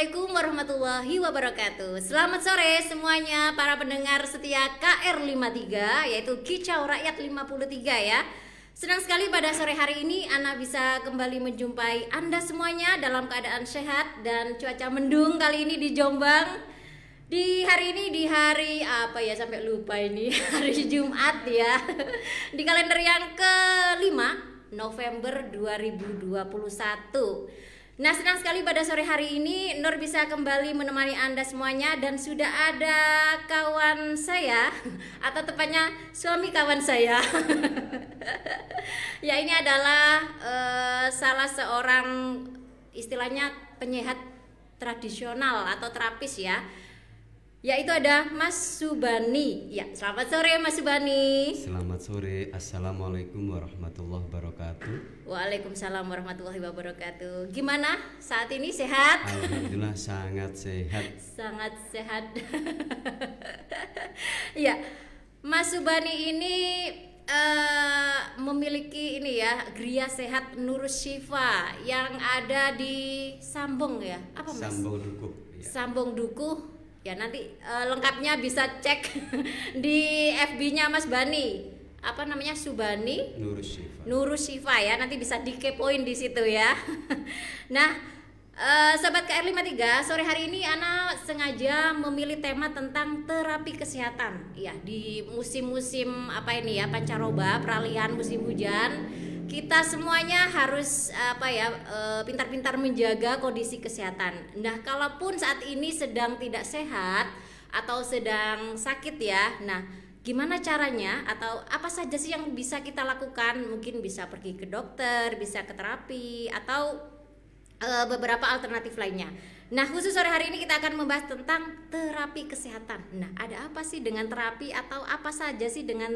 Assalamualaikum warahmatullahi wabarakatuh. Selamat sore semuanya para pendengar setia KR53, yaitu Kicau Rakyat 53 ya. Senang sekali pada sore hari ini Ana bisa kembali menjumpai Anda semuanya dalam keadaan sehat dan cuaca mendung kali ini di Jombang. Di hari ini, di hari apa ya, sampai lupa ini, hari Jumat ya. Di kalender yang kelima November 2021. Nah, senang sekali pada sore hari ini Nur bisa kembali menemani Anda semuanya, dan sudah ada kawan saya atau tepatnya suami kawan saya. Ya, ini adalah salah seorang istilahnya penyehat tradisional atau terapis ya. Yaitu ada Mas Subani. Ya, selamat sore Mas Subani. Selamat sore. Assalamualaikum warahmatullahi wabarakatuh. Waalaikumsalam warahmatullahi wabarakatuh. Gimana saat ini, sehat? Alhamdulillah sangat sehat. Sangat sehat. Ya, Mas Subani ini memiliki ini ya, Gria Sehat Nur Syifa yang ada di Sambong ya. Apa Mas? Sambong Dukuh. Ya. Sambong Dukuh. Ya, nanti lengkapnya bisa cek di FB-nya Mas Bani. Apa namanya? Subani Nur Syifa ya. Nanti bisa dikepoin di situ ya. Nah, sobat KR53, sore hari ini Ana sengaja memilih tema tentang terapi kesehatan. Ya, di musim-musim apa ini ya, pancaroba, peralihan musim hujan. Kita semuanya harus pintar-pintar menjaga kondisi kesehatan. Nah, kalaupun saat ini sedang tidak sehat atau sedang sakit ya, nah gimana caranya atau apa saja sih yang bisa kita lakukan? Mungkin bisa pergi ke dokter, bisa ke terapi, atau beberapa alternatif lainnya. Nah, khusus sore hari ini kita akan membahas tentang terapi kesehatan. Nah, ada apa sih dengan terapi atau apa saja sih dengan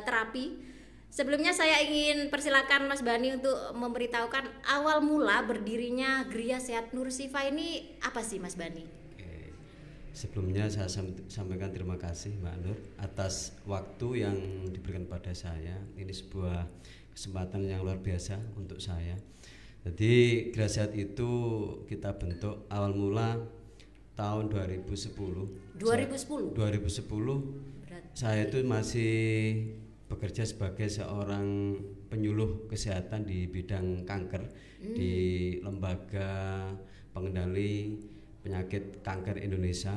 terapi? Sebelumnya saya ingin persilakan Mas Bani untuk memberitahukan awal mula berdirinya Gria Sehat Nur Syifa ini apa sih Mas Bani? Oke. Sebelumnya saya sampaikan terima kasih Mbak Nur atas waktu yang diberikan pada saya. Ini sebuah kesempatan yang luar biasa untuk saya. Jadi Gria Sehat itu kita bentuk awal mula tahun 2010. 2010. Saya itu masih bekerja sebagai seorang penyuluh kesehatan di bidang kanker di Lembaga Pengendali Penyakit Kanker Indonesia,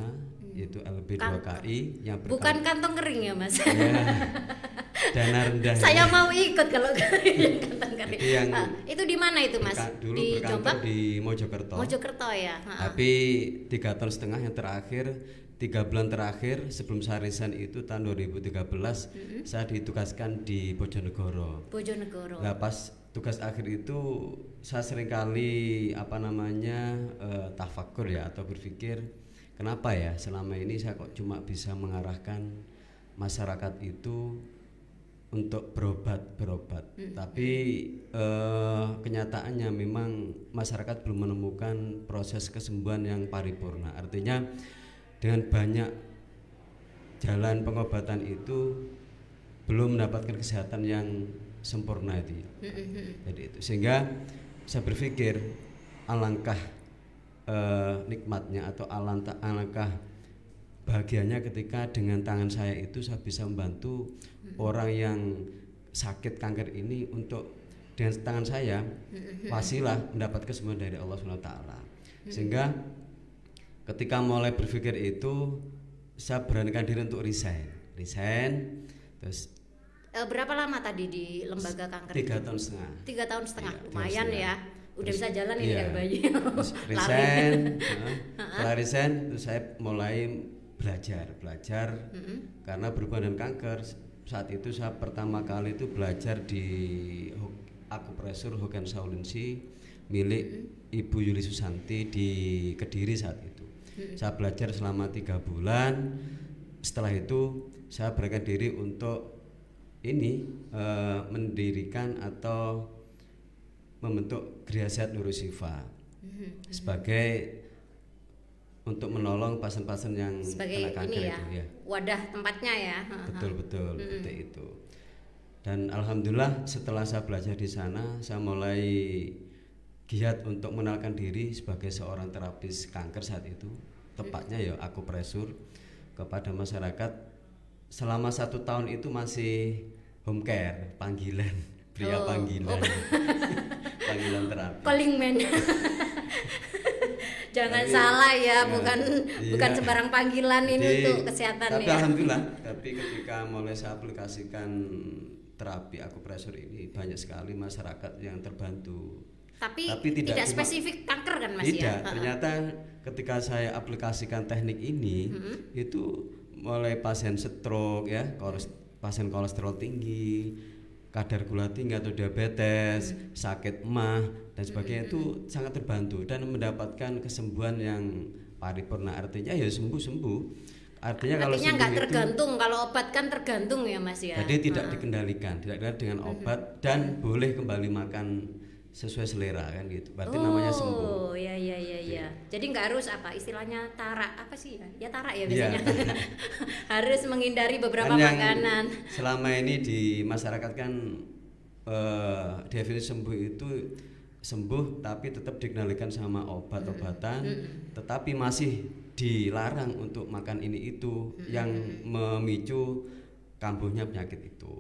yaitu LB2KI yang bukan kantong kering ya Mas? Ya, dana rendah. Saya mau ikut kalau kantong kering. Itu di mana itu Mas? Dulu di berkantor Jombang? di Mojokerto. Mojokerto ya. Tapi 3 tahun setengah yang terakhir, 3 bulan terakhir sebelum saya resign itu tahun 2013, saya ditugaskan di Bojonegoro. Nah, pas tugas akhir itu saya seringkali tafakur ya, atau berpikir kenapa ya selama ini saya kok cuma bisa mengarahkan masyarakat itu untuk berobat. Tapi kenyataannya memang masyarakat belum menemukan proses kesembuhan yang paripurna. Artinya dengan banyak jalan pengobatan itu belum mendapatkan kesehatan yang sempurna itu. Jadi itu sehingga saya berpikir alangkah nikmatnya atau alangkah bahagianya ketika dengan tangan saya itu saya bisa membantu orang yang sakit kanker ini untuk dengan tangan saya wasilah mendapat kesembuhan dari Allah SWT. Sehingga ketika mulai berpikir itu, saya beranikan diri untuk resign. Terus berapa lama tadi di lembaga kanker? 3 tahun setengah. 3 tahun setengah, Ya, lumayan ya. Udah bisa jalan ini kayak bayi. Terus resign, setelah resign, terus saya mulai belajar karena berhubungan dengan kanker. Saat itu saya pertama kali itu belajar di akupresur Hogan Saulinsi milik Ibu Yuli Susanti di Kediri saat itu. Saya belajar selama 3 bulan. Setelah itu saya berikan diri untuk mendirikan atau membentuk Gria Sehat Nur Syifa sebagai untuk menolong pasien-pasien yang sebagai kena kanker ini ya, itu ya. Wadah tempatnya ya. Betul seperti itu. Dan alhamdulillah setelah saya belajar di sana, saya mulai giat untuk mengenalkan diri sebagai seorang terapis kanker saat itu, tepatnya ya akupresur kepada masyarakat. Selama 1 tahun itu masih home care, panggilan pria panggilan. Panggilan terapi. Calling man. Jangan salah ya, bukan sembarang panggilan ini untuk kesehatan tapi ya. Alhamdulillah, tapi ketika mulai saya aplikasikan terapi akupresur ini, banyak sekali masyarakat yang terbantu. Tapi tidak spesifik kanker kan Mas tidak, ya? ternyata ketika saya aplikasikan teknik ini, itu mulai pasien stroke ya, pasien kolesterol tinggi, kadar gula tinggi atau diabetes, sakit emah dan sebagainya itu sangat terbantu dan mendapatkan kesembuhan yang paripurna, artinya ya sembuh-sembuh. Artinya nggak tergantung, kalau obat kan tergantung ya Mas ya. Jadi tidak dikendalikan dengan obat dan boleh kembali makan sesuai selera kan gitu. Berarti namanya sembuh. Oh, ya. Jadi nggak harus apa istilahnya tarak apa sih ya? Ya tarak ya biasanya. Ya. Harus menghindari beberapa makanan. Selama ini di masyarakat kan definisi sembuh itu sembuh tapi tetap dikendalikan sama obat-obatan, tetapi masih dilarang untuk makan ini itu yang memicu kambuhnya penyakit itu.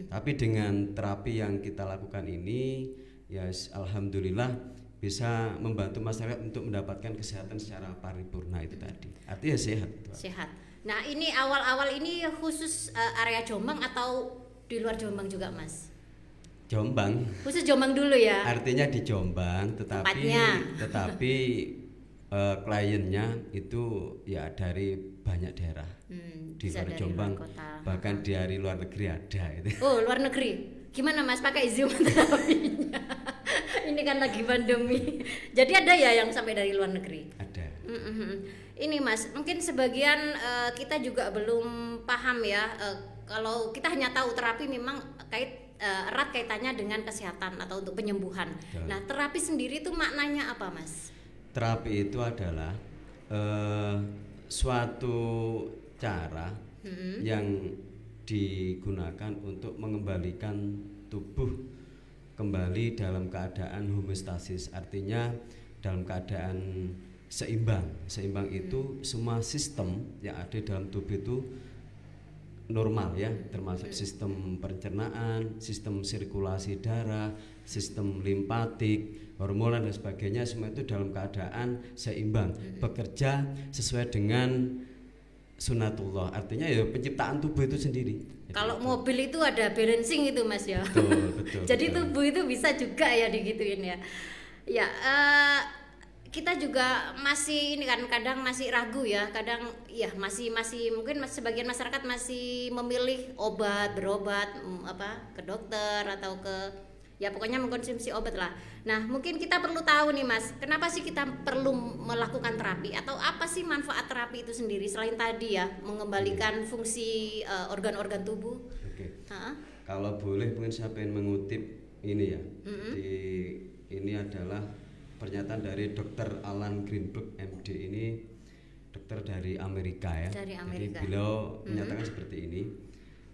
Tapi dengan terapi yang kita lakukan ini, ya alhamdulillah bisa membantu masyarakat untuk mendapatkan kesehatan secara paripurna itu tadi. Artinya sehat. Sehat. Nah ini awal-awal ini khusus area Jombang atau di luar Jombang juga Mas? Jombang. Khusus Jombang dulu ya. Artinya di Jombang, tetapi kliennya itu ya dari banyak daerah di luar Jombang, bahkan dari luar negeri ada itu. Oh luar negeri, gimana Mas pakai Zoom terapinya? Ini kan lagi pandemi, jadi ada ya yang sampai dari luar negeri? Ada. Ini Mas, mungkin sebagian kita juga belum paham ya, kalau kita hanya tahu terapi memang erat kaitannya dengan kesehatan atau untuk penyembuhan. Nah terapi sendiri itu maknanya apa Mas? Terapi itu adalah suatu cara yang digunakan untuk mengembalikan tubuh kembali dalam keadaan homeostasis, artinya dalam keadaan seimbang. Seimbang itu semua sistem yang ada dalam tubuh itu normal ya, termasuk sistem pencernaan, sistem sirkulasi darah, sistem limpatik, hormonal dan sebagainya, semua itu dalam keadaan seimbang, bekerja sesuai dengan sunatullah, artinya ya penciptaan tubuh itu sendiri. Kalau mobil itu ada balancing itu Mas ya. Betul. Jadi tubuh itu bisa juga ya digituin ya. Ya kita juga masih ini kan kadang masih ragu ya, kadang ya masih mungkin sebagian masyarakat masih memilih berobat ke dokter atau ke ya pokoknya mengkonsumsi obat lah. Nah mungkin kita perlu tahu nih Mas, kenapa sih kita perlu melakukan terapi atau apa sih manfaat terapi itu sendiri selain tadi ya mengembalikan fungsi organ-organ tubuh. Oke. Kalau boleh mungkin saya ingin mengutip ini ya. Ini adalah pernyataan dari Dr. Alan Greenberg MD, ini dokter dari Amerika ya. Jadi beliau menyatakan seperti ini.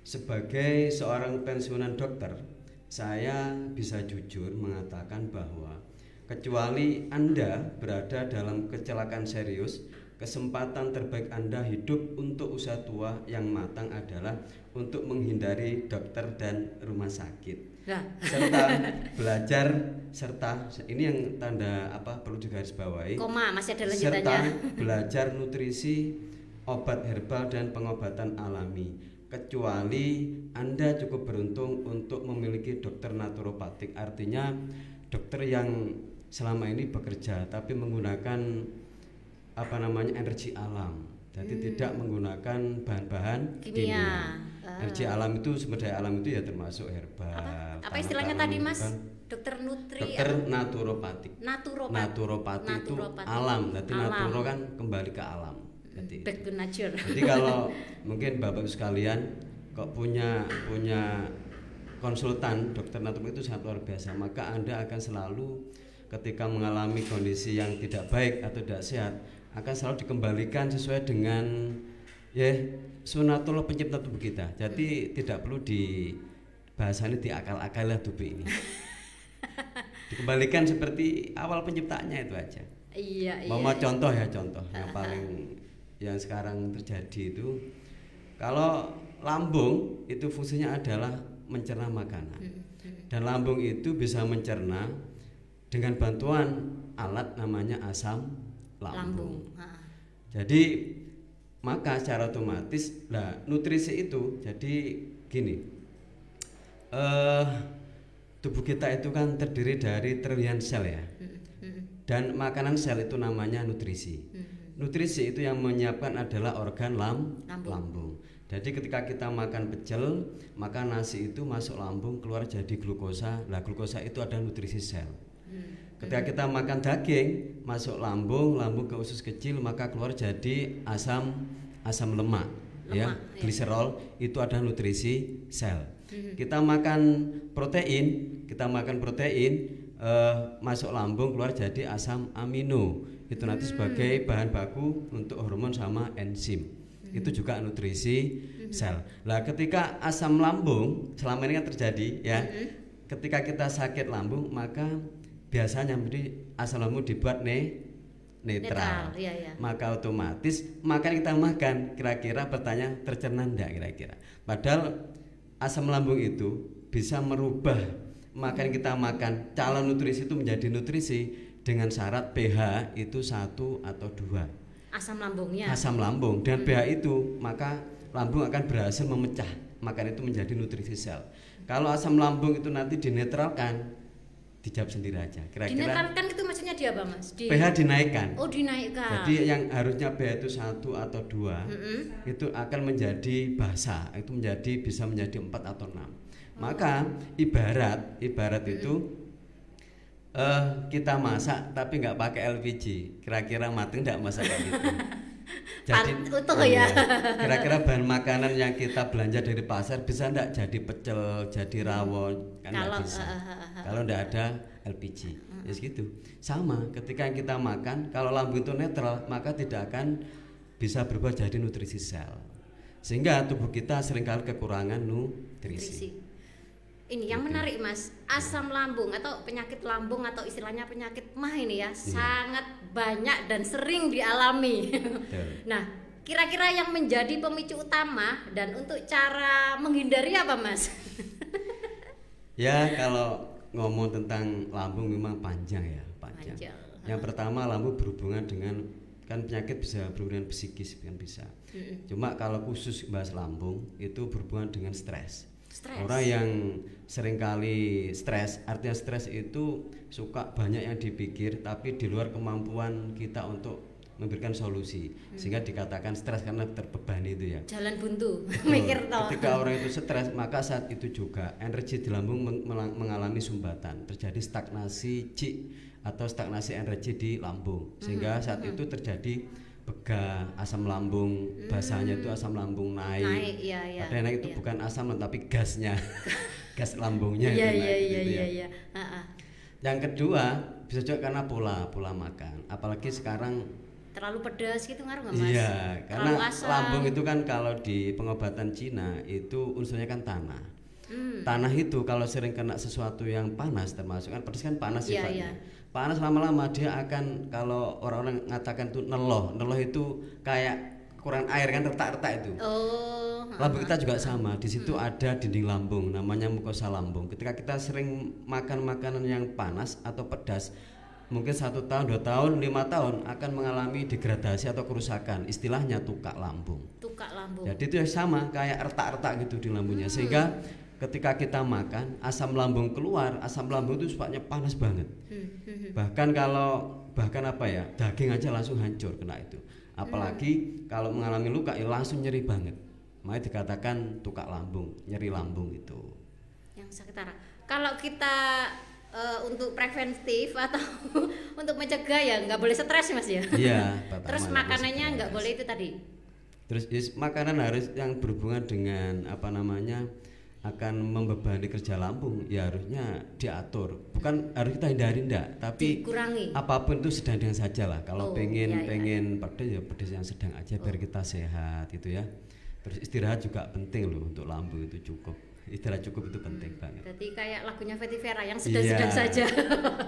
Sebagai seorang pensiunan dokter, saya bisa jujur mengatakan bahwa kecuali Anda berada dalam kecelakaan serius, kesempatan terbaik Anda hidup untuk usia tua yang matang adalah untuk menghindari dokter dan rumah sakit. Serta belajar, serta ini yang tanda apa perlu digarisbawahi, masih ada lanjutannya. Serta belajar nutrisi, obat herbal dan pengobatan alami. Kecuali Anda cukup beruntung untuk memiliki dokter naturopatik, artinya dokter yang selama ini bekerja tapi menggunakan energi alam, jadi tidak menggunakan bahan-bahan kimia. Energi alam itu, sumber daya alam itu ya termasuk herbal. Apa istilahnya tadi Mas? Dokter naturopatik. Naturopati itu alam, berarti naturo kan kembali ke alam. Back to nature. Jadi kalau mungkin Bapak sekalian kok punya konsultan dokter naturopatik itu sangat luar biasa, maka Anda akan selalu ketika mengalami kondisi yang tidak baik atau tidak sehat akan selalu dikembalikan sesuai dengan sunatullah pencipta tubuh kita. Jadi tidak perlu bahasanya diakal-akal lah tubuh ini. Dikembalikan seperti awal penciptaannya itu aja. Iya. Mau contoh yang paling yang sekarang terjadi itu, kalau lambung itu fungsinya adalah mencerna makanan. Dan lambung itu bisa mencerna dengan bantuan alat namanya asam lambung. Jadi maka secara otomatis nutrisi itu jadi gini, tubuh kita itu kan terdiri dari triliunan sel ya, dan makanan sel itu namanya nutrisi. Nutrisi itu yang menyiapkan adalah organ lambung. Jadi ketika kita makan pecel, maka nasi itu masuk lambung keluar jadi glukosa. Nah, glukosa itu ada nutrisi sel. Ketika kita makan daging, masuk lambung ke usus kecil, maka keluar jadi asam lemak ya, gliserol, itu ada nutrisi sel. Kita makan protein, masuk lambung keluar jadi asam amino. Itu nanti sebagai bahan baku untuk hormon sama enzim. Itu juga nutrisi sel. Nah, ketika asam lambung selama ini kan terjadi ya. Ketika kita sakit lambung, maka biasanya asam lambung dibuat netral. Iya. Maka otomatis makan kita makan, kira-kira bertanya tercerna enggak kira-kira. Padahal asam lambung itu bisa merubah makan kita makan calon nutrisi itu menjadi nutrisi dengan syarat pH itu 1 atau 2. Asam lambungnya. Asam lambung dan pH itu, maka lambung akan berhasil memecah makan itu menjadi nutrisi sel. Kalau asam lambung itu nanti dinetralkan, dijawab sendiri aja. Kira-kira dinetralkan itu maksudnya dia apa, Mas? pH dinaikkan. Oh, dinaikkan. Jadi yang harusnya pH itu 1 atau 2 itu akan menjadi basa, itu bisa menjadi 4 atau 6. Maka ibarat itu kita masak tapi nggak pakai LPG, kira-kira mati nggak masak kayak gitu? Jadi utuh ya. Kira-kira bahan makanan yang kita belanja dari pasar bisa enggak jadi pecel, jadi rawon? Kan enggak bisa. Kalau enggak ada LPG. Ya gitu. Sama ketika kita makan, kalau lambung itu netral, maka tidak akan bisa berubah jadi nutrisi sel. Sehingga tubuh kita seringkali kekurangan nutrisi. Ini yang menarik, Mas, asam lambung atau penyakit lambung atau istilahnya penyakit MAH ini ya, sangat banyak dan sering dialami. Nah, kira-kira yang menjadi pemicu utama dan untuk cara menghindari apa, Mas? Ya, kalau ngomong tentang lambung memang panjang. Yang pertama, lambung berhubungan dengan, kan penyakit bisa berhubungan psikis kan bisa. Cuma kalau khusus bahas lambung itu berhubungan dengan stres. Orang yang seringkali stres, artinya stres itu suka banyak yang dipikir tapi di luar kemampuan kita untuk memberikan solusi, sehingga dikatakan stres karena terbebani itu ya. Jalan buntu, mikir toh. Ketika orang itu stres, maka saat itu juga energi di lambung mengalami sumbatan, terjadi stagnasi atau stagnasi energi di lambung, sehingga saat itu terjadi begah, asam lambung, bahasanya itu asam lambung naik. Padahal naik itu bukan asam tapi gasnya, gas lambungnya itu naik. Yang kedua bisa juga karena pola makan, apalagi sekarang terlalu pedas gitu ngaruh nggak, Mas? Iya, karena lambung itu kan kalau di pengobatan Cina itu unsurnya kan tanah. Tanah itu kalau sering kena sesuatu yang panas, termasuk kan pedas kan panas sifatnya. Panas lama-lama dia akan, kalau orang-orang mengatakan itu neloh itu kayak kurang air kan, retak-retak itu. Lambung kita juga sama, di situ ada dinding lambung namanya mukosa lambung. Ketika kita sering makan makanan yang panas atau pedas, mungkin 1 tahun, 2 tahun, 5 tahun akan mengalami degradasi atau kerusakan, istilahnya tukak lambung. Jadi itu sama kayak retak-retak gitu di lambungnya, sehingga ketika kita makan asam lambung keluar, asam lambung itu sifatnya panas banget. Bahkan daging aja langsung hancur kena itu. Apalagi kalau mengalami luka ya langsung nyeri banget. Makanya dikatakan tukak lambung, nyeri lambung itu. Yang sakit parah. Kalau kita untuk preventif atau untuk mencegah ya nggak boleh stres, Mas ya. Iya. Terus makanannya nggak boleh itu tadi. Terus makanan harus yang berhubungan dengan akan membebani kerja lambung, ya harusnya diatur. Bukan harus kita hindari enggak, tapi dikurangi. Apapun itu sedang saja lah. Kalau pengen pedas ya pedas yang sedang aja biar kita sehat gitu ya. Terus istirahat juga penting loh untuk lambung itu cukup. Istilah cukup itu penting banget. Berarti kayak lagunya Fetty Vera yang sedang-sedang saja.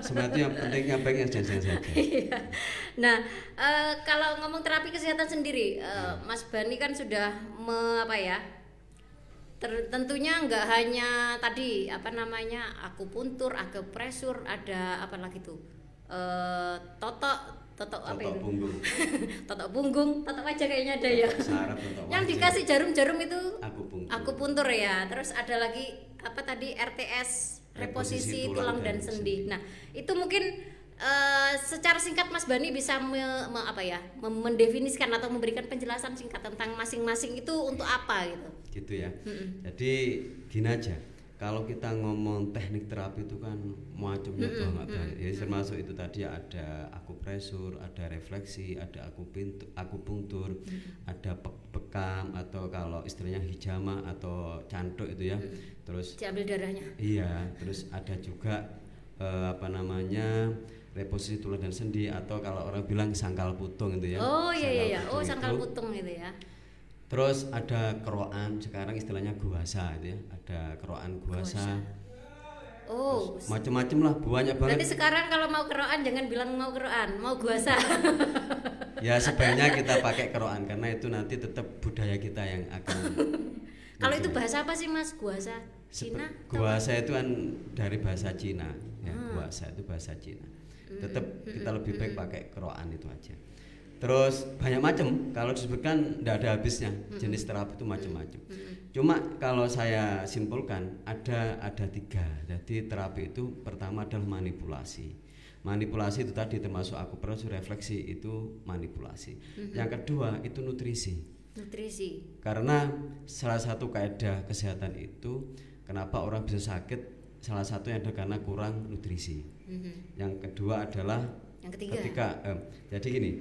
Sebenarnya yang penting yang sedang-sedang saja. Iya. Nah, kalau ngomong terapi kesehatan sendiri, Mas Bani kan sudah tentunya nggak hanya tadi akupuntur, akupresur, ada apa lagi tuh? Totok punggung. Totok punggung, totok wajah kayaknya ada ya. Saraf, totok yang wajah. dikasih jarum-jarum itu Akupuntur. Akupuntur ya. Terus ada lagi apa tadi, RTS, reposisi tulang dan sendi. Nah, itu mungkin secara singkat Mas Bani bisa mendefinisikan atau memberikan penjelasan singkat tentang masing-masing itu untuk apa gitu. Gitu ya. Jadi gini aja. Kalau kita ngomong teknik terapi itu kan macamnya banget. Jadi termasuk itu tadi ada akupresur, ada refleksi, ada akupunktur, ada bekam atau kalau istilahnya hijama atau cantuk itu ya. Terus diambil darahnya. Iya, terus ada juga reposisi tulang dan sendi atau kalau orang bilang sangkal putung itu ya. Oh iya. Oh, sangkal putung itu ya. Terus ada keroan, sekarang istilahnya guasa itu ya. Ada keroan guasa. Oh, macam-macam lah, banyak banget. Berarti sekarang kalau mau keroan jangan bilang mau keroan, mau guasa. Ya sebaiknya kita pakai keroan karena itu nanti tetap budaya kita yang akan. Kalau itu bahasa apa sih Mas? Guasa Cina? Guasa itu kan dari bahasa Cina ya. Guasa itu bahasa Cina. Tetap kita lebih baik pakai keroan itu aja. Terus banyak macam, kalau disebutkan tidak ada habisnya. Jenis terapi itu macam-macam. Cuma kalau saya simpulkan ada 3. Jadi terapi itu pertama adalah manipulasi. Manipulasi itu tadi termasuk akupresur, refleksi itu manipulasi. Yang kedua itu nutrisi. Karena salah satu kaidah kesehatan itu kenapa orang bisa sakit, salah satunya adalah karena kurang nutrisi. Yang kedua adalah jadi gini,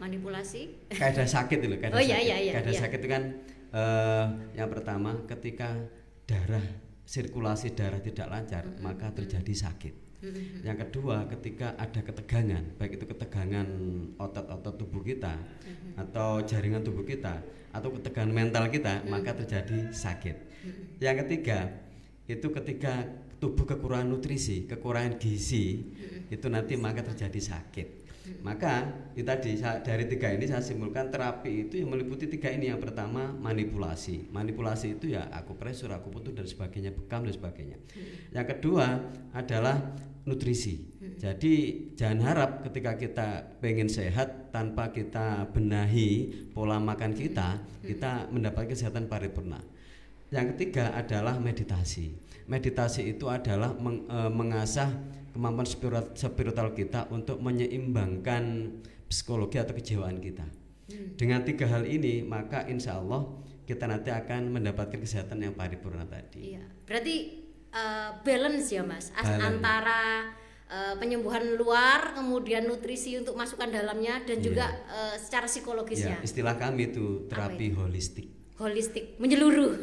manipulasi kaidah sakit itu kaidah sakit itu kan yang pertama ketika sirkulasi darah tidak lancar maka terjadi sakit. Yang kedua ketika ada ketegangan, baik itu ketegangan otot-otot tubuh kita atau jaringan tubuh kita atau ketegangan mental kita maka terjadi sakit. Yang ketiga itu ketika tubuh kekurangan nutrisi, kekurangan gizi itu nanti maka terjadi sakit. Maka itu tadi dari 3 ini saya simpulkan terapi itu yang meliputi 3 ini. Yang pertama manipulasi itu ya akupresur, akupuntur dan sebagainya, bekam dan sebagainya. Yang kedua adalah nutrisi. Jadi jangan harap ketika kita pengen sehat tanpa kita benahi pola makan kita mendapatkan kesehatan paripurna. Yang ketiga adalah meditasi. Meditasi itu adalah mengasah kemampuan spiritual kita untuk menyeimbangkan psikologi atau kejiwaan kita. Dengan 3 hal ini maka insya Allah kita nanti akan mendapatkan kesehatan yang paripurna tadi. Iya. Berarti balance ya Mas, antara penyembuhan luar kemudian nutrisi untuk masukkan dalamnya dan juga secara psikologisnya. Ya, istilah kami itu terapi holistik, menyeluruh.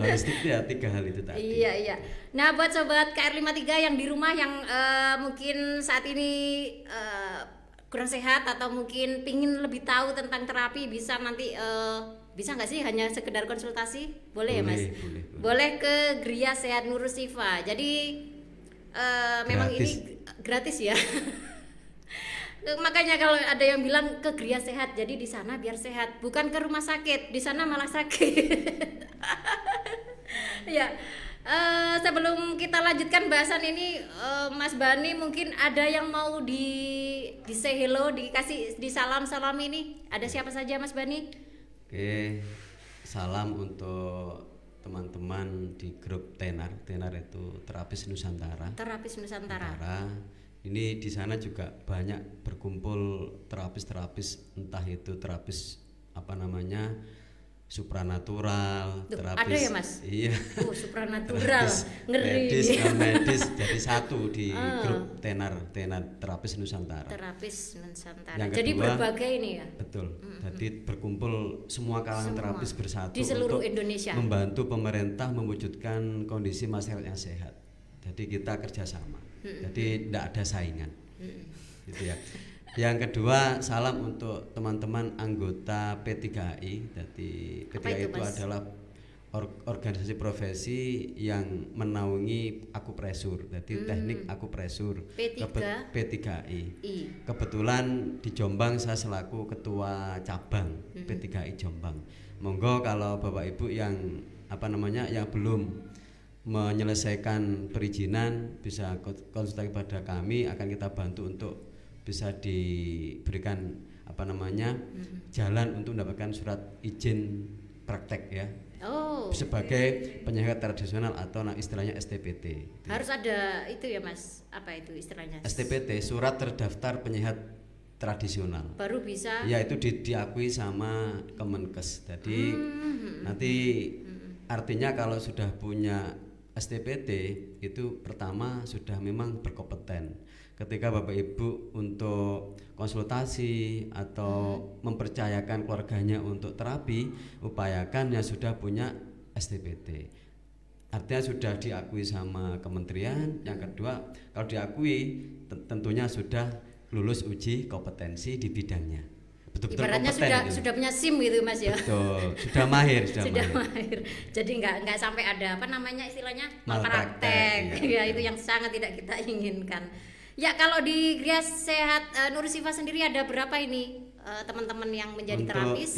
Holistik ya 3 hal itu tadi. Iya. Nah buat sobat KR53 yang di rumah yang mungkin saat ini kurang sehat atau mungkin pingin lebih tahu tentang terapi, bisa nanti bisa nggak sih hanya sekedar konsultasi? Boleh ya Mas? Boleh ke Gria Sehat Nurus Shifa. Jadi memang ini gratis ya. Makanya kalau ada yang bilang ke Gria Sehat, jadi di sana biar sehat, bukan ke rumah sakit, di sana malah sakit. Ya, sebelum kita lanjutkan bahasan ini, Mas Bani mungkin ada yang mau di say hello, dikasih di salam ini. Ada siapa saja Mas Bani? Oke, salam untuk teman-teman di grup Tenar itu Terapis Nusantara. Ini di sana juga banyak berkumpul terapis entah itu terapis supranatural, terapis. Ada ya Mas? Iya. Oh, supranatural. Ngeri. Medis jadi satu di grup Tenar Terapis Nusantara. Jadi berbagai ini ya. Betul. Jadi berkumpul semua kalangan terapis bersatu di seluruh untuk Indonesia membantu pemerintah mewujudkan kondisi masyarakat yang sehat. Jadi kita kerjasama. Jadi tidak ada saingan, gitu ya. Yang kedua salam untuk teman-teman anggota P3HI. Jadi P3HI itu adalah organisasi profesi yang menaungi akupresur. Jadi teknik akupresur P3I. Kebetulan di Jombang saya selaku ketua cabang P3I Jombang. Monggo kalau Bapak Ibu yang yang belum menyelesaikan perizinan bisa konsultasi pada kami, akan kita bantu untuk bisa diberikan jalan untuk mendapatkan surat izin praktek ya. Sebagai penyehat tradisional atau istilahnya STPT. Harus ada itu ya Mas, apa itu istilahnya? STPT, surat terdaftar penyehat tradisional. Baru bisa. Ya itu diakui sama Kemenkes. Jadi nanti artinya kalau sudah punya STPT itu pertama sudah memang berkompeten. Ketika Bapak Ibu untuk konsultasi atau mempercayakan keluarganya untuk terapi, upayakan yang sudah punya STPT. Artinya sudah diakui sama kementerian. Yang kedua, kalau diakui tentunya sudah lulus uji kompetensi di bidangnya. Betul-betul ibaratnya sudah punya SIM gitu Mas ya. Betul, sudah mahir, sudah mahir. Jadi nggak sampai ada istilahnya malpraktek. Ya itu yang sangat tidak kita inginkan. Ya kalau di Gria Sehat Nur Sifa sendiri ada berapa ini teman-teman yang menjadi untuk terapis?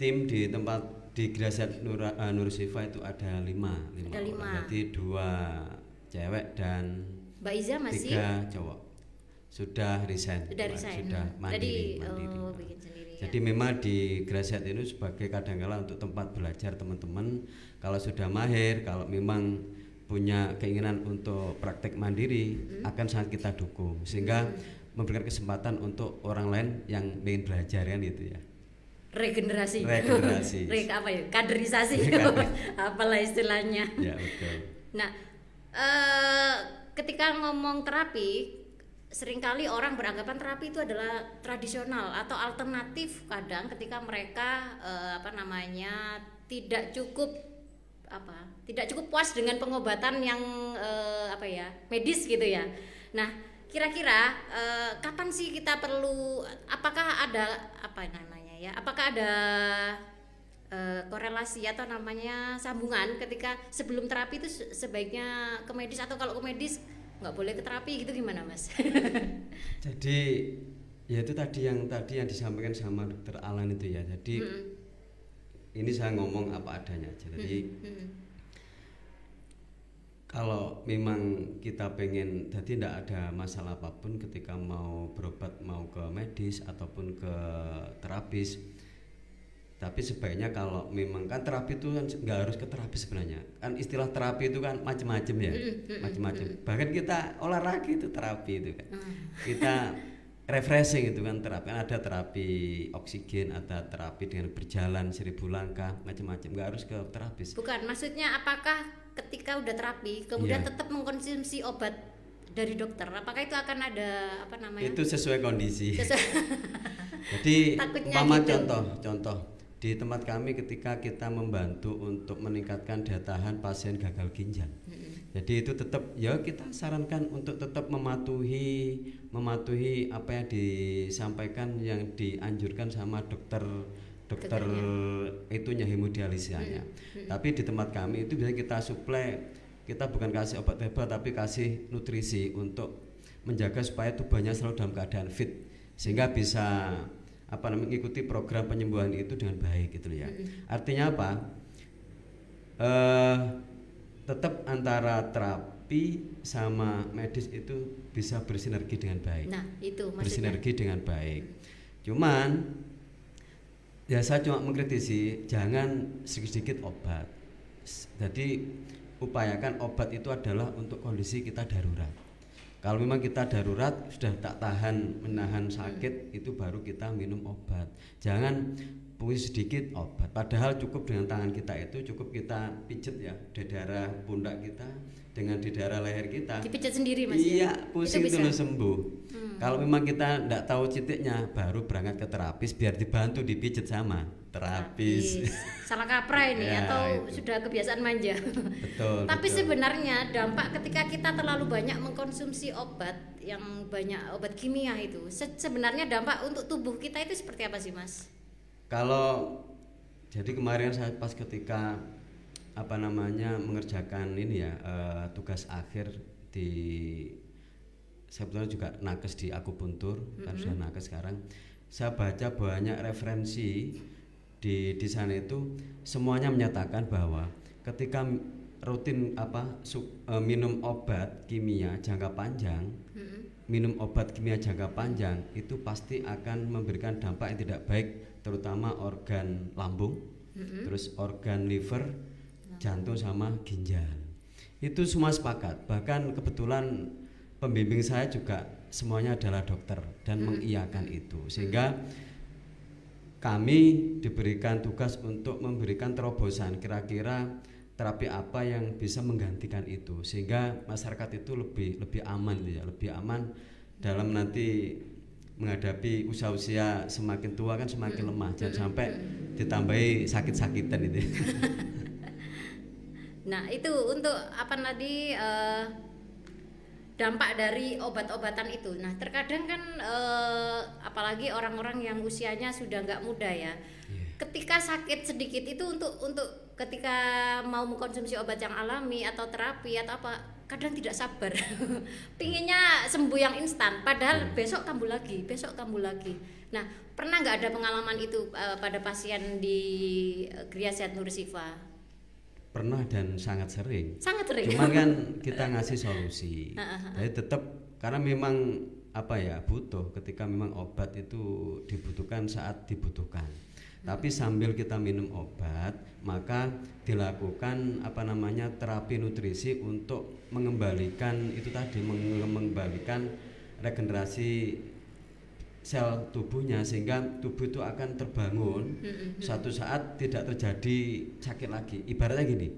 Tim di tempat di Gria Sehat Nur Sifa itu ada 5 orang. Jadi 2 cewek dan Mbak Iza masih 3 cowok. Sudah resign. Sudah mandiri. Bikin sendiri. Jadi memang di Gria Sehat ini sebagai kadangkala untuk tempat belajar teman-teman, kalau sudah mahir, kalau memang punya keinginan untuk praktek mandiri akan sangat kita dukung sehingga memberikan kesempatan untuk orang lain yang ingin belajar kan itu ya. Regenerasi. Kaderisasi. Apalah istilahnya. Ya betul. Nah, ketika ngomong terapi, seringkali orang beranggapan terapi itu adalah tradisional atau alternatif kadang ketika mereka tidak cukup puas dengan pengobatan yang medis gitu ya. Nah, kira-kira kapan sih kita perlu, apakah ada korelasi atau sambungan ketika sebelum terapi itu sebaiknya ke medis, atau kalau ke medis nggak boleh ke terapi gitu, gimana Mas? Jadi ya itu tadi yang disampaikan sama Dokter Alan itu ya. Jadi ini saya ngomong apa adanya aja. Jadi kalau memang kita pengen, jadi tidak ada masalah apapun ketika mau berobat, mau ke medis ataupun ke terapis. Tapi sebaiknya kalau memang kan terapi itu kan nggak harus ke terapis sebenarnya. Kan istilah terapi itu kan macam-macam ya, macam-macam. Bahkan kita olahraga itu terapi itu kan. Kita refreshing itu kan terapi. Kan ada terapi oksigen, ada terapi dengan berjalan 1000 langkah, macam-macam. Nggak harus ke terapis. Bukan, maksudnya apakah ketika udah terapi kemudian tetap mengkonsumsi obat dari dokter, apakah itu akan ada Itu sesuai kondisi. Jadi umpama contoh di tempat kami ketika kita membantu untuk meningkatkan daya tahan pasien gagal ginjal. Jadi itu tetap ya kita sarankan untuk tetap mematuhi apa yang disampaikan, yang dianjurkan sama dokter itunya, hemodialisanya. Tapi di tempat kami itu biasanya kita suplai, kita bukan kasih obat herbal tapi kasih nutrisi untuk menjaga supaya tubuhnya selalu dalam keadaan fit sehingga bisa mengikuti program penyembuhan itu dengan baik gitu ya. Artinya apa? Tetap antara terapi sama medis itu bisa bersinergi dengan baik. Nah, itu maksudnya. Bersinergi dengan baik. Cuman ya saya cuma mengkritisi jangan sedikit-sedikit obat. Jadi upayakan obat itu adalah untuk kondisi kita darurat. Kalau memang kita darurat sudah tak tahan menahan sakit, itu baru kita minum obat. Jangan puisi sedikit obat. Padahal cukup dengan tangan kita itu, cukup kita pijet ya di daerah pundak kita dengan di daerah leher kita. Dipijet sendiri Mas? Iya, pusing itu sembuh. Kalau memang kita tidak tahu titiknya, baru berangkat ke terapis biar dibantu dipijet sama terapis. Salah kaprah ini ya, atau itu sudah kebiasaan manja. Betul. Tapi sebenarnya dampak ketika kita terlalu banyak mengkonsumsi obat yang banyak obat kimia itu, sebenarnya dampak untuk tubuh kita itu seperti apa sih Mas? Kalau jadi kemarin saya pas ketika apa namanya mengerjakan ini ya tugas akhir di sebetulnya juga nakes di akupuntur, kan sudah nakes sekarang. Saya baca banyak referensi di sana itu semuanya menyatakan bahwa ketika rutin minum obat kimia jangka panjang, minum obat kimia jangka panjang itu pasti akan memberikan dampak yang tidak baik, terutama organ lambung, terus organ liver, jantung sama ginjal. Itu semua sepakat. Bahkan kebetulan pembimbing saya juga semuanya adalah dokter dan mengiyakan itu, sehingga kami diberikan tugas untuk memberikan terobosan kira-kira terapi apa yang bisa menggantikan itu, sehingga masyarakat itu lebih aman ya, lebih aman dalam nanti menghadapi usia semakin tua kan semakin lemah, jangan sampai ditambahi sakit-sakitan itu. Nah itu untuk apa tadi dampak dari obat-obatan itu. Nah terkadang kan apalagi orang-orang yang usianya sudah nggak muda ya, ketika sakit sedikit itu untuk ketika mau mengkonsumsi obat yang alami atau terapi atau apa, kadang tidak sabar pinginnya sembuh yang instan, padahal besok kambuh lagi. Nah pernah nggak ada pengalaman itu pada pasien di Gria Sehat Nur Sifa? Pernah dan sangat sering. Cuman kan kita ngasih solusi. Jadi tetap karena memang butuh ketika memang obat itu dibutuhkan saat dibutuhkan. Tapi sambil kita minum obat, maka dilakukan terapi nutrisi untuk mengembalikan itu tadi, mengembalikan regenerasi sel tubuhnya, sehingga tubuh itu akan terbangun. Suatu saat tidak terjadi sakit lagi. Ibaratnya gini,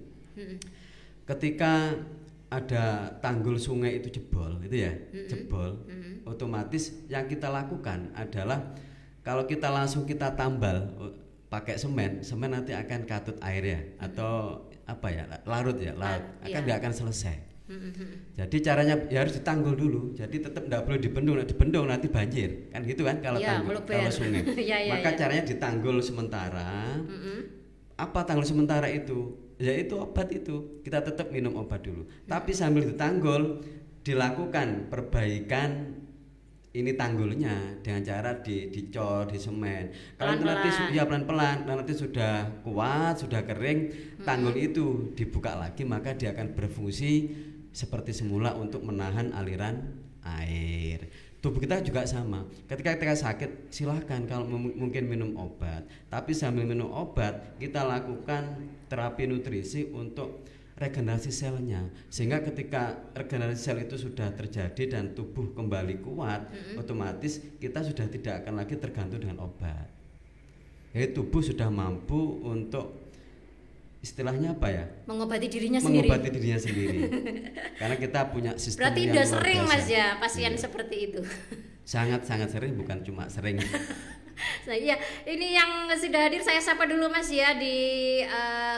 ketika ada tanggul sungai itu jebol, otomatis yang kita lakukan adalah kalau kita langsung kita tambal pakai semen nanti akan katut air ya, atau larut akan nggak akan selesai. Jadi caranya ya harus ditanggul dulu. Jadi tetap nggak boleh dibendung nanti banjir kan gitu kan kalau tanggul, kalau sungai. Maka caranya ditanggul sementara. Apa tanggul sementara itu? Yaitu obat itu. Kita tetap minum obat dulu. Tapi sambil ditanggul dilakukan perbaikan ini tanggulnya dengan cara dicor, di semen. Kalau pelan-pelan nanti sudah kuat, sudah kering, tanggul itu dibuka lagi, maka dia akan berfungsi seperti semula untuk menahan aliran air. Tubuh kita juga sama. Ketika kita sakit, silahkan kalau mungkin minum obat. Tapi sambil minum obat, kita lakukan terapi nutrisi untuk regenerasi selnya, sehingga ketika regenerasi sel itu sudah terjadi dan tubuh kembali kuat, otomatis kita sudah tidak akan lagi tergantung dengan obat. Jadi tubuh sudah mampu untuk istilahnya mengobati dirinya sendiri. Karena kita punya sistem. Berarti yang udah sering biasa. Mas ya pasien seperti itu. Sangat sering, bukan cuma sering. Nah, iya, ini yang sudah hadir saya sapa dulu Mas ya di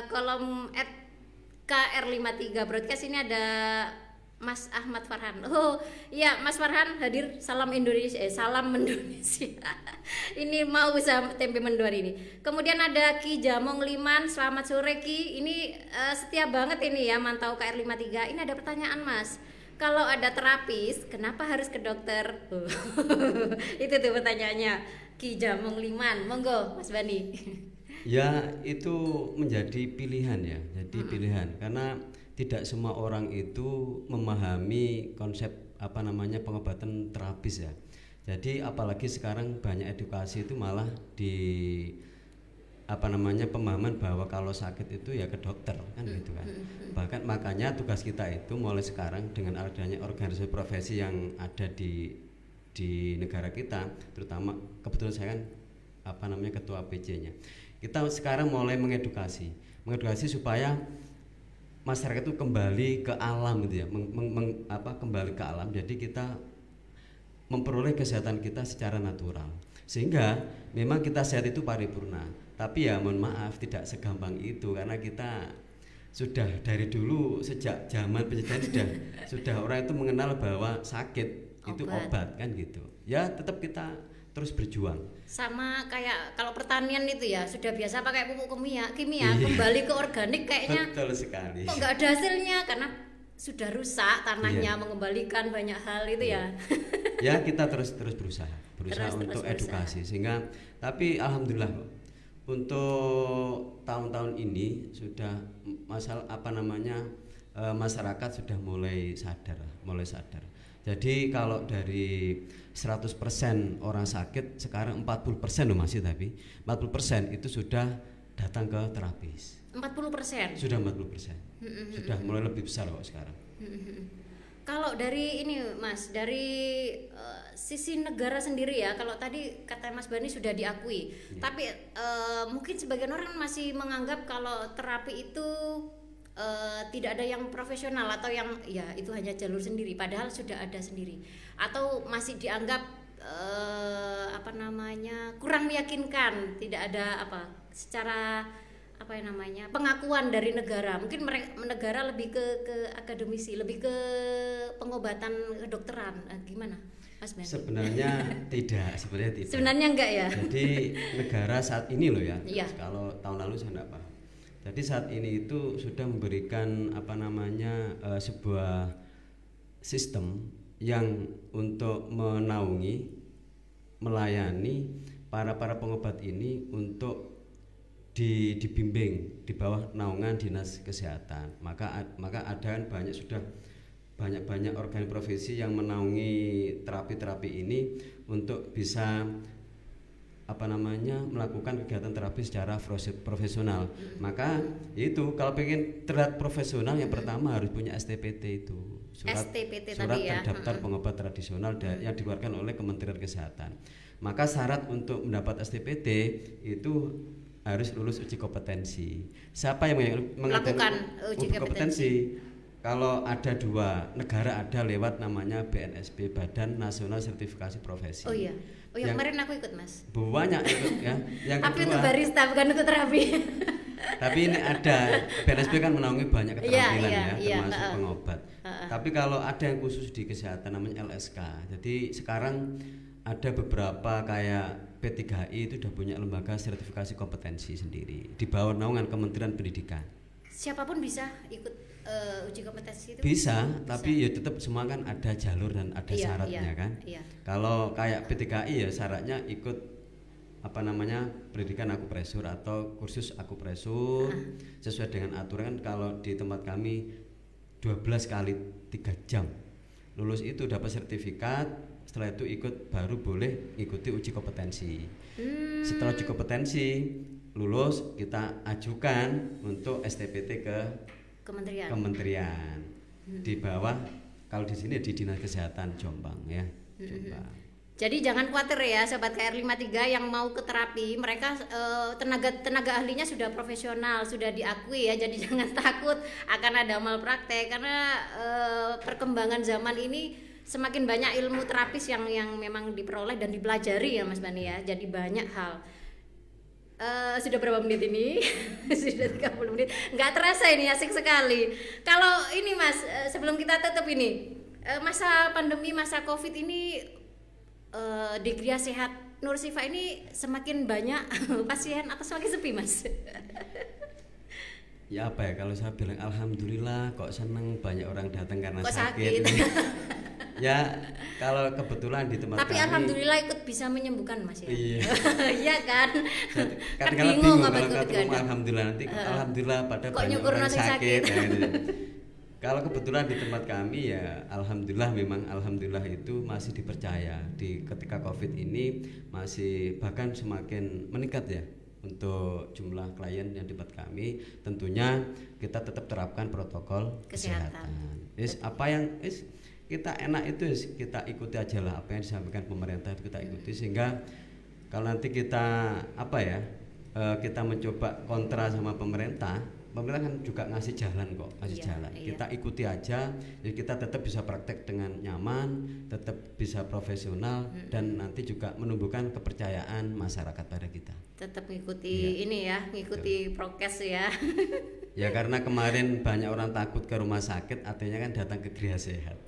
kolom KR53 broadcast. Ini ada Mas Ahmad Farhan. Oh iya Mas Farhan hadir. Salam Indonesia, salam Indonesia. Ini mau usaha tempe mendoan ini. Kemudian ada Ki Jamong Liman. Selamat sore Ki. Ini setia banget ini ya mantau KR53. Ini ada pertanyaan Mas. Kalau ada terapis, kenapa harus ke dokter? Itu tuh pertanyaannya Ki Jamong Liman. Monggo Mas Bani. Ya itu menjadi pilihan ya, jadi pilihan karena tidak semua orang itu memahami konsep pengobatan terapis ya. Jadi apalagi sekarang banyak edukasi itu malah di pemahaman bahwa kalau sakit itu ya ke dokter kan gitu kan. Bahkan makanya tugas kita itu mulai sekarang dengan adanya organisasi profesi yang ada di negara kita, terutama kebetulan saya kan ketua PJ-nya. Kita sekarang mulai mengedukasi supaya masyarakat itu kembali ke alam gitu ya, kembali ke alam. Jadi kita memperoleh kesehatan kita secara natural, sehingga memang kita sehat itu paripurna. Tapi ya mohon maaf tidak segampang itu, karena kita sudah dari dulu sejak zaman penjajahan sudah orang itu mengenal bahwa sakit itu obat kan gitu. Ya tetap kita terus berjuang. Sama kayak kalau pertanian itu ya sudah biasa pakai pupuk kimia kembali ke organik kayaknya. Betul sekali. Kok nggak ada hasilnya karena sudah rusak tanahnya, mengembalikan banyak hal itu ya. Ya kita terus berusaha untuk edukasi sehingga, tapi alhamdulillah untuk tahun-tahun ini sudah masyarakat sudah mulai sadar. Jadi kalau dari 100% orang sakit sekarang 40% loh masih, tapi 40% itu sudah datang ke terapis. 40%. Sudah 40%. Sudah mulai lebih besar kok sekarang. Kalau dari ini Mas, dari sisi negara sendiri ya, kalau tadi kata Mas Bani sudah diakui, tapi mungkin sebagian orang masih menganggap kalau terapi itu tidak ada yang profesional atau yang ya itu hanya jalur sendiri, padahal sudah ada sendiri, atau masih dianggap kurang meyakinkan, tidak ada secara pengakuan dari negara. Mungkin negara lebih ke akademisi, lebih ke pengobatan kedokteran. Gimana Mas Ben? Sebenarnya tidak. Sebenarnya enggak ya. Jadi negara saat ini loh ya. Kalau tahun lalu saya enggak paham. Jadi saat ini itu sudah memberikan sebuah sistem yang untuk melayani para pengobat ini untuk dibimbing di bawah naungan dinas kesehatan. Maka ada banyak organ profesi yang menaungi terapi ini untuk bisa melakukan kegiatan terapi secara profesional. Maka itu kalau pengen terlihat profesional yang pertama harus punya STPT itu. Surat terdaftar pengobat tradisional yang dikeluarkan oleh Kementerian Kesehatan. Maka syarat untuk mendapat STPT itu harus lulus uji kompetensi. Siapa yang melakukan uji kompetensi? Kalau ada 2 negara ada lewat namanya BNSP, Badan Nasional Sertifikasi Profesi. Oh iya. Yang kemarin aku ikut Mas. Banyak ikut ya. Yang tapi kedua, itu barista bukan untuk terapi. Tapi ini ada BNSP kan menaungi banyak keterampilan termasuk pengobat. Tapi kalau ada yang khusus di kesehatan namanya LSK. Jadi sekarang ada beberapa kayak P3HI itu sudah punya lembaga sertifikasi kompetensi sendiri di bawah naungan Kementerian Pendidikan. Siapapun bisa ikut uji kompetensi itu? Bisa, tapi ya tetap semua kan ada jalur dan ada syaratnya kan. Kalau kayak P3HI ya syaratnya ikut pendidikan akupresur atau kursus akupresur sesuai dengan aturan. Kalau di tempat kami 12 kali 3 jam lulus itu dapat sertifikat. Setelah itu baru boleh ikuti uji kompetensi. Setelah uji kompetensi lulus, kita ajukan untuk STPT ke Kementerian. Di bawah, kalau di sini di Dinas Kesehatan Jombang ya. Jombang. Jadi jangan khawatir ya Sobat KR53 yang mau ke terapi, mereka tenaga ahlinya sudah profesional, sudah diakui ya. Jadi jangan takut akan ada malpraktek karena perkembangan zaman ini semakin banyak ilmu terapis yang memang diperoleh dan dipelajari ya Mas Bani ya. Jadi banyak hal. Sudah berapa menit ini? Sudah 30 menit. Nggak terasa ini, asik sekali. Kalau ini Mas, sebelum kita tutup ini, masa pandemi, masa Covid ini di Gria Sehat Nur Syifa ini semakin banyak pasien atau semakin sepi Mas? Ya kalau saya bilang alhamdulillah, kok seneng banyak orang datang karena sakit. Ya kalau kebetulan di tempat tapi kami, alhamdulillah ikut bisa menyembuhkan Mas ya. Iya. Iya kan. Kan bingung kalau ketemu alhamdulillah nanti alhamdulillah pada kok banyak orang sakit. Ya, gitu. Kalau kebetulan di tempat kami ya alhamdulillah itu masih dipercaya ketika Covid ini masih bahkan semakin meningkat ya untuk jumlah klien yang di tempat kami. Tentunya kita tetap terapkan protokol kesehatan. Kita enak itu kita ikuti aja lah apa yang disampaikan pemerintah itu kita ikuti, sehingga kalau nanti kita kita mencoba kontra sama pemerintah kan juga ngasih jalan kok, jalan. Kita ikuti aja, jadi kita tetap bisa praktek dengan nyaman, tetap bisa profesional dan nanti juga menumbuhkan kepercayaan masyarakat pada kita. Tetap mengikuti ini ya, mengikuti prokes ya. Ya karena kemarin banyak orang takut ke rumah sakit, artinya kan datang ke Gria Sehat.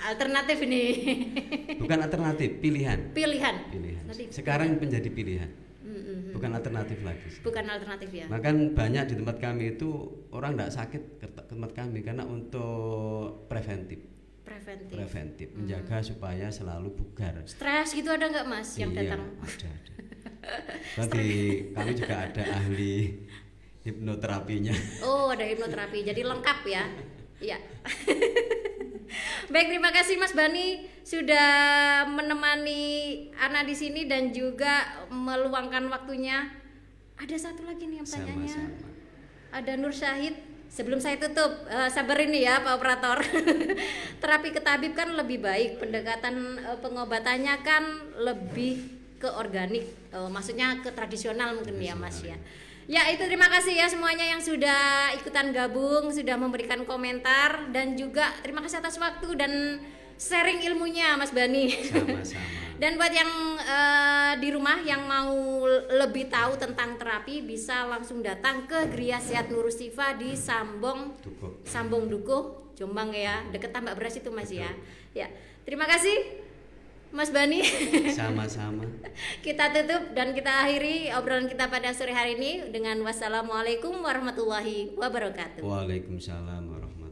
Alternatif ini. Bukan alternatif, pilihan. Pilihan. Sekarang menjadi pilihan. Bukan alternatif lagi. Bukan alternatif ya. Bahkan banyak di tempat kami itu orang tidak sakit ke tempat kami karena untuk preventif. Menjaga supaya selalu bugar. Stres gitu ada nggak Mas yang datang? Ada. Nanti kami juga ada ahli hipnoterapinya. Oh, ada hipnoterapi. Jadi lengkap ya. Iya. Baik, terima kasih Mas Bani sudah menemani Ana di sini dan juga meluangkan waktunya. Ada satu lagi nih yang tanyanya. Sama-sama. Ada Nur Syahid. Sebelum saya tutup, sabar ini ya Pak Operator. Terapi ketabib kan lebih baik, pendekatan pengobatannya kan lebih ke organik, maksudnya ke tradisional mungkin ya Mas ya. Ya itu terima kasih ya semuanya yang sudah ikutan gabung, sudah memberikan komentar dan juga terima kasih atas waktu dan sharing ilmunya Mas Bani. Sama-sama. Dan buat yang di rumah yang mau lebih tahu tentang terapi bisa langsung datang ke Gria Sehat Nurus Sifa di Sambong Dukuh, Jombang ya, deket Tambak Beras itu Mas. Betul. Ya. Terima kasih Mas Bani. Sama-sama. Kita tutup dan kita akhiri obrolan kita pada sore hari ini dengan wassalamualaikum warahmatullahi wabarakatuh. Waalaikumsalam warahmatullahi wabarakatuh.